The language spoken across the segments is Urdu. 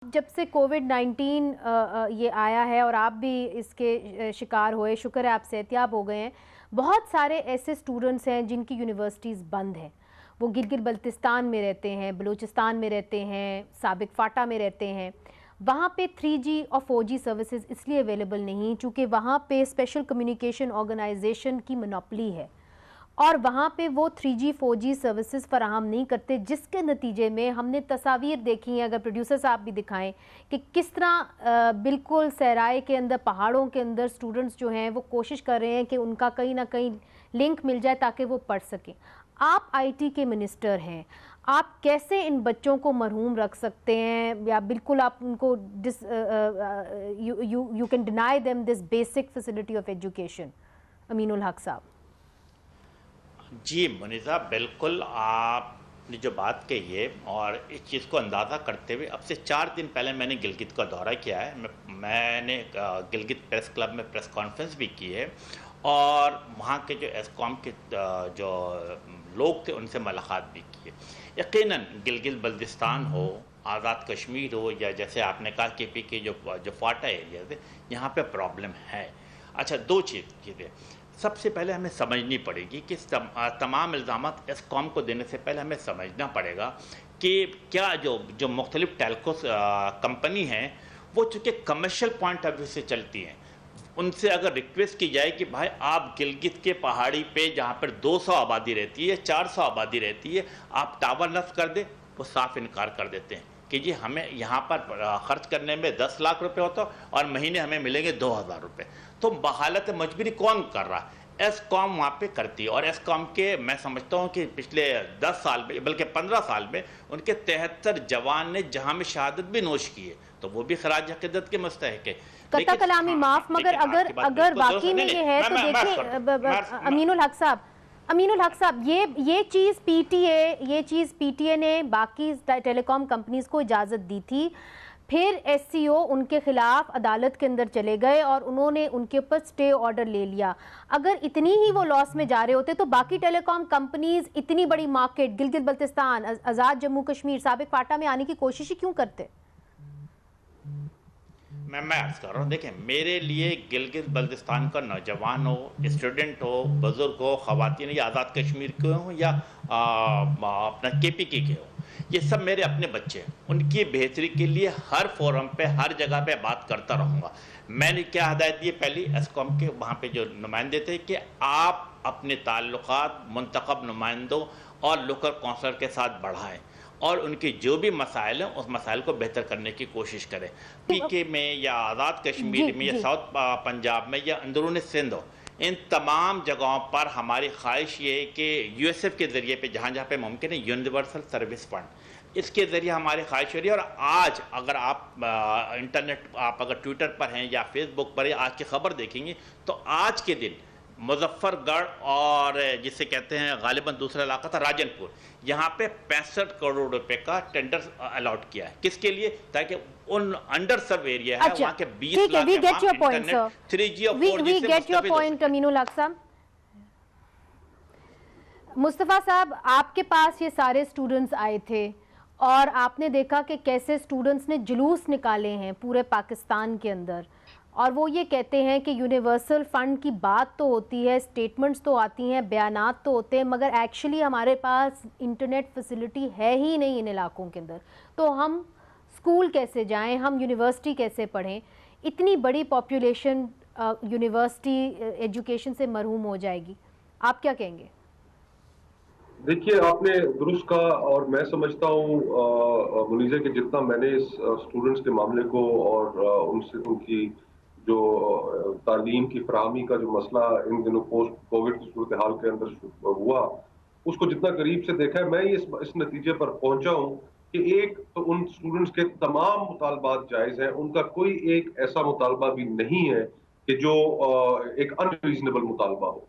جب سے کووڈ-19 یہ آیا ہے اور آپ بھی اس کے شکار ہوئے، شکر ہے آپ صحتیاب ہو گئے ہیں، بہت سارے ایسے اسٹوڈنٹس ہیں جن کی یونیورسٹیز بند ہیں. وہ گلگت بلتستان میں رہتے ہیں، بلوچستان میں رہتے ہیں، سابق فاٹا میں رہتے ہیں. وہاں پہ 3G اور 4G سروسز اس لیے اویلیبل نہیں چونکہ وہاں پہ اسپیشل کمیونیکیشن آرگنائزیشن کی منوپلی ہے اور وہاں پہ وہ 3G 4G سروسز فراہم نہیں کرتے، جس کے نتیجے میں ہم نے تصاویر دیکھی ہیں. اگر پروڈیوسر صاحب بھی دکھائیں کہ کس طرح بالکل صحرائے کے اندر، پہاڑوں کے اندر اسٹوڈنٹس جو ہیں وہ کوشش کر رہے ہیں کہ ان کا کہیں نہ کہیں لنک مل جائے تاکہ وہ پڑھ سکیں. آپ IT کے منسٹر ہیں، آپ کیسے ان بچوں کو محروم رکھ سکتے ہیں یا بالکل آپ ان کو you can deny them this basic facility of education? Amin ul-Haq صاحب. جی منیزہ، بالکل آپ نے جو بات کہی ہے اور اس چیز کو اندازہ کرتے ہوئے اب سے 4 دن پہلے میں نے گلگت کا دورہ کیا ہے. میں نے گلگت پریس کلب میں پریس کانفرنس بھی کی ہے اور وہاں کے جو ایسکوم کے جو لوگ تھے ان سے ملاقات بھی کی ہے. یقیناً گلگت بلتستان ہو، آزاد کشمیر ہو، یا جیسے آپ نے کہا KP کے جو فاٹا ایریا ہے یہاں پہ پرابلم ہے. اچھا، 2 چیزیں سب سے پہلے ہمیں سمجھنی پڑے گی کہ تمام الزامات ایسکوم کو دینے سے پہلے ہمیں سمجھنا پڑے گا کہ کیا جو مختلف ٹیلکو کمپنی ہیں وہ چونکہ کمرشل پوائنٹ آف ویو سے چلتی ہیں، ان سے اگر ریکویسٹ کی جائے کہ بھائی آپ گلگت کے پہاڑی پہ جہاں پر 200 آبادی رہتی ہے، 400 آبادی رہتی ہے، آپ ٹاور نصب کر دیں، وہ صاف انکار کر دیتے ہیں کہ جی ہمیں یہاں پر خرچ کرنے میں 10 لاکھ روپے ہوتا اور مہینے ہمیں ملیں گے 2000 روپے. تو بحالت مجبوری کون کر رہا؟ ایسکوم وہاں پہ کرتی ہے. اور ایسکوم کے میں سمجھتا ہوں کہ پچھلے 10 سال میں بلکہ 15 سال میں ان کے 73 جوان نے جہاں میں شہادت بھی نوش کی ہے، تو وہ بھی خراج عقیدت کے مستحق ہے. قطع کلامی معاف، مگر اگر واقعی میں یہ ہے تو دیکھیں امین الحق صاحب، یہ چیز پی ٹی اے نے باقی ٹیلی کام کمپنیز کو اجازت دی تھی. پھر SCO ان کے خلاف عدالت کے اندر چلے گئے اور انہوں نے ان کے اوپر سٹے آرڈر لے لیا. اگر اتنی ہی وہ لاس میں جا رہے ہوتے تو باقی ٹیلی کام کمپنیز اتنی بڑی مارکیٹ گلگت بلتستان، آزاد جموں کشمیر، سابق فاٹا میں آنے کی کوشش ہی کیوں کرتے؟ میں عرض کر رہا ہوں، دیکھیں میرے لیے گلگت بلتستان کا نوجوان ہو، اسٹوڈنٹ ہو، بزرگ ہو، خواتین یا آزاد کشمیر کے ہوں یا اپنا KP کے ہوں، یہ سب میرے اپنے بچے ہیں. ان کی بہتری کے لیے ہر فورم پہ، ہر جگہ پہ بات کرتا رہوں گا. میں نے کیا ہدایت دی پہلی ایسکوم کے وہاں پہ جو نمائندے تھے کہ آپ اپنے تعلقات منتخب نمائندوں اور لوکل کونسلر کے ساتھ بڑھائیں اور ان کے جو بھی مسائل ہیں اس مسائل کو بہتر کرنے کی کوشش کریں. PK میں یا آزاد کشمیر میں یا ساؤتھ پنجاب میں یا اندرون سندھ ہو، ان تمام جگہوں پر ہماری خواہش یہ ہے کہ USF کے ذریعے پہ جہاں جہاں پہ ممکن ہے یونیورسل سروس فنڈ، اس کے ذریعے ہماری خواہش ہو رہی ہے. اور آج اگر آپ انٹرنیٹ، آپ اگر ٹویٹر پر ہیں یا فیس بک پر آج کی خبر دیکھیں گے تو آج کے دن مظفر گڑھ اور جسے کہتے ہیں غالباً دوسرا علاقہ تھا راجن پور، یہاں پہ 65 کروڑ روپے کا ٹینڈر الاٹ کیا ہے. کس کے لیے؟ تاکہ ان انڈر سرو ایریا ہے وہاں کے 20 لاکھ انٹرنیٹ 3G اور 4G سے مستفید ہو سکتے. امین الحق صاحب، مصطفیٰ صاحب، آپ کے پاس یہ سارے اسٹوڈنٹس آئے تھے اور آپ نے دیکھا کہ کیسے اسٹوڈنٹس نے جلوس نکالے ہیں پورے پاکستان کے اندر، اور وہ یہ کہتے ہیں کہ یونیورسل فنڈ کی بات تو ہوتی ہے، سٹیٹمنٹس تو آتی ہیں، بیانات تو ہوتے ہیں، مگر ایکچولی ہمارے پاس انٹرنیٹ فیسلٹی ہے ہی نہیں ان علاقوں کے اندر. تو ہم اسکول کیسے جائیں، ہم یونیورسٹی کیسے پڑھیں؟ اتنی بڑی پاپولیشن یونیورسٹی ایجوکیشن سے محروم ہو جائے گی. آپ کیا کہیں گے؟ دیکھیے، آپ نے درست کہا اور میں سمجھتا ہوں منیزہ کہ جتنا میں نے اس اسٹوڈنٹس کے معاملے کو اور ان کی جو تعلیم کی فراہمی کا جو مسئلہ ان دنوں پوسٹ کووڈ کی صورتحال کے اندر ہوا، اس کو جتنا قریب سے دیکھا ہے، میں اس نتیجے پر پہنچا ہوں کہ ایک تو ان اسٹوڈنٹس کے تمام مطالبات جائز ہیں، ان کا کوئی ایک ایسا مطالبہ بھی نہیں ہے کہ جو ایک ان ریزنیبل مطالبہ ہو.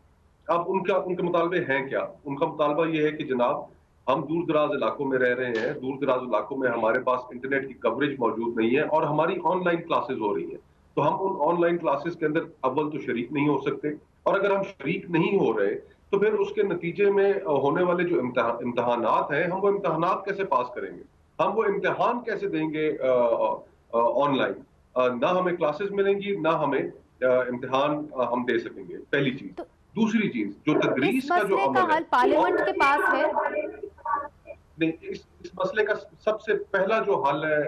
اب ان کے مطالبے ہیں کیا؟ ان کا مطالبہ یہ ہے کہ جناب ہم دور دراز علاقوں میں رہ رہے ہیں، دور دراز علاقوں میں ہمارے پاس انٹرنیٹ کی کوریج موجود نہیں ہے اور ہماری آن لائن کلاسز ہو رہی ہیں، تو ہم ان آن لائن کلاسز کے اندر اول تو شریک نہیں ہو سکتے، اور اگر ہم شریک نہیں ہو رہے تو پھر اس کے نتیجے میں ہونے والے جو امتحانات ہیں، ہم وہ امتحانات کیسے پاس کریں گے؟ ہم وہ امتحان کیسے دیں گے آن لائن؟ نہ ہمیں کلاسز ملیں گی، نہ ہمیں امتحان ہم دے سکیں گے، پہلی چیز۔ دوسری چیز جو تدریس کا جو عمل ہے، حل پارلیمنٹ کے پاس ہے نہیں، اس مسئلے کا سب سے پہلا جو حل ہے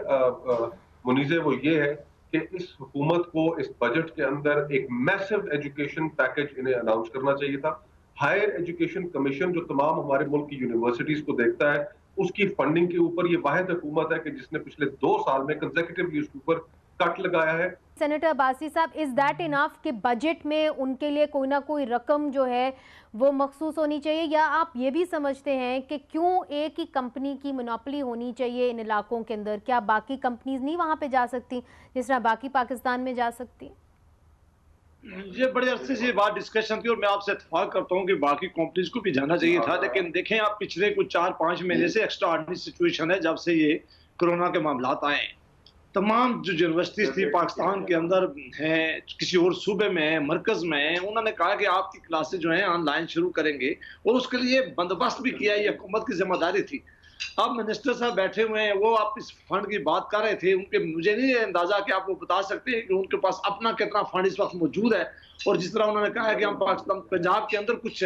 منیزے، وہ یہ ہے کہ اس حکومت کو اس بجٹ کے اندر ایک میسو ایجوکیشن پیکج انہیں اناؤنس کرنا چاہیے تھا۔ ہائر ایجوکیشن کمیشن جو تمام ہمارے ملک کی یونیورسٹیز کو دیکھتا ہے، اس کی فنڈنگ کے اوپر یہ واحد حکومت ہے کہ جس نے پچھلے 2 سال میں کنزیکٹیولی اس کے اوپر کٹ لگایا ہے۔ سینیٹر عباسی صاحب، از دیٹ انف کہ بجٹ میں ان کے لیے کوئی نہ کوئی رقم جو ہے وہ مخصوص ہونی چاہیے، یا آپ یہ بھی سمجھتے ہیں کہ کیوں ایک ہی کمپنی کی مونوپلی ہونی چاہیے ان علاقوں کے اندر؟ کیا باقی کمپنیز نہیں وہاں پہ جا سکتی جس طرح باقی پاکستان میں جا سکتی؟ یہ بڑے عرصے سے بات ڈسکشن تھی اور میں آپ سے اتفاق کرتا ہوں کہ باقی کمپنیز کو بھی جانا چاہیے تھا، لیکن دیکھیں آپ پچھلے کچھ 4-5 مہینے سے ایکسٹرا آرڈنری سچویشن ہے جب سے یہ کرونا کے معاملات آئے ہیں۔ تمام جو یونیورسٹیز تھی پاکستان کے اندر ہیں، کسی اور صوبے میں ہیں، مرکز میں ہیں، انہوں نے کہا کہ آپ کی کلاسز جو ہیں آن لائن شروع کریں گے، اور اس کے لیے بندوبست بھی کیا، یہ حکومت کی ذمہ داری تھی۔ اب منسٹر صاحب بیٹھے ہوئے ہیں، وہ آپ اس فنڈ کی بات کر رہے تھے، ان کے مجھے نہیں اندازہ کہ آپ کو بتا سکتے ہیں کہ ان کے پاس اپنا کتنا فنڈ اس وقت موجود ہے، اور جس طرح انہوں نے کہا ہے کہ ہم پاکستان پنجاب کے اندر کچھ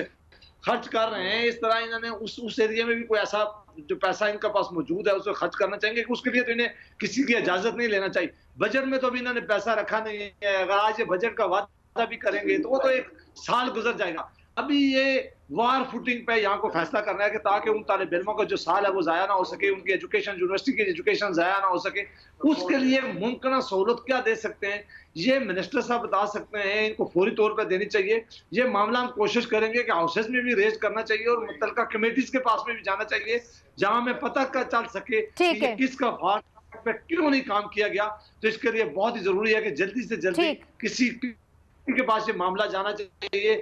خرچ کر رہے ہیں، اس طرح انہوں نے اس ایریا میں بھی کوئی ایسا جو پیسہ ان کے پاس موجود ہے اسے خرچ کرنا چاہیں گے، کہ اس کے لیے تو انہیں کسی کی اجازت نہیں لینا چاہیے۔ بجٹ میں تو ابھی انہوں نے پیسہ رکھا نہیں ہے، اگر آج یہ بجٹ کا وعدہ بھی کریں گے تو وہ تو 1 سال گزر جائے گا۔ ابھی یہ وار فوٹنگ پہ یہاں کو فیصلہ کرنا ہے کہ تاکہ ان طالب علموں کا جو سال ہے وہ ضائع نہ ہو سکے، ان کی ایجوکیشن، یونیورسٹی کی ایجوکیشن ضائع نہ ہو سکے، اس کے لیے ممکنہ سہولت کیا دے سکتے ہیں یہ منسٹر صاحب بتا سکتے ہیں، ان کو فوری طور پہ دینی چاہیے۔ یہ معاملہ ہم کوشش کریں گے کہ ہاؤسز میں بھی ریز کرنا چاہیے اور متعلقہ کمیٹیز کے پاس میں بھی جانا چاہیے، جہاں ہمیں پتہ چل سکے کہ یہ کس کا فارم پہ کیوں نہیں کام کیا گیا۔ تو اس کے لیے بہت ہی ضروری ہے کہ جلدی سے جلدی کسی کے پاس یہ معاملہ جانا چاہیے۔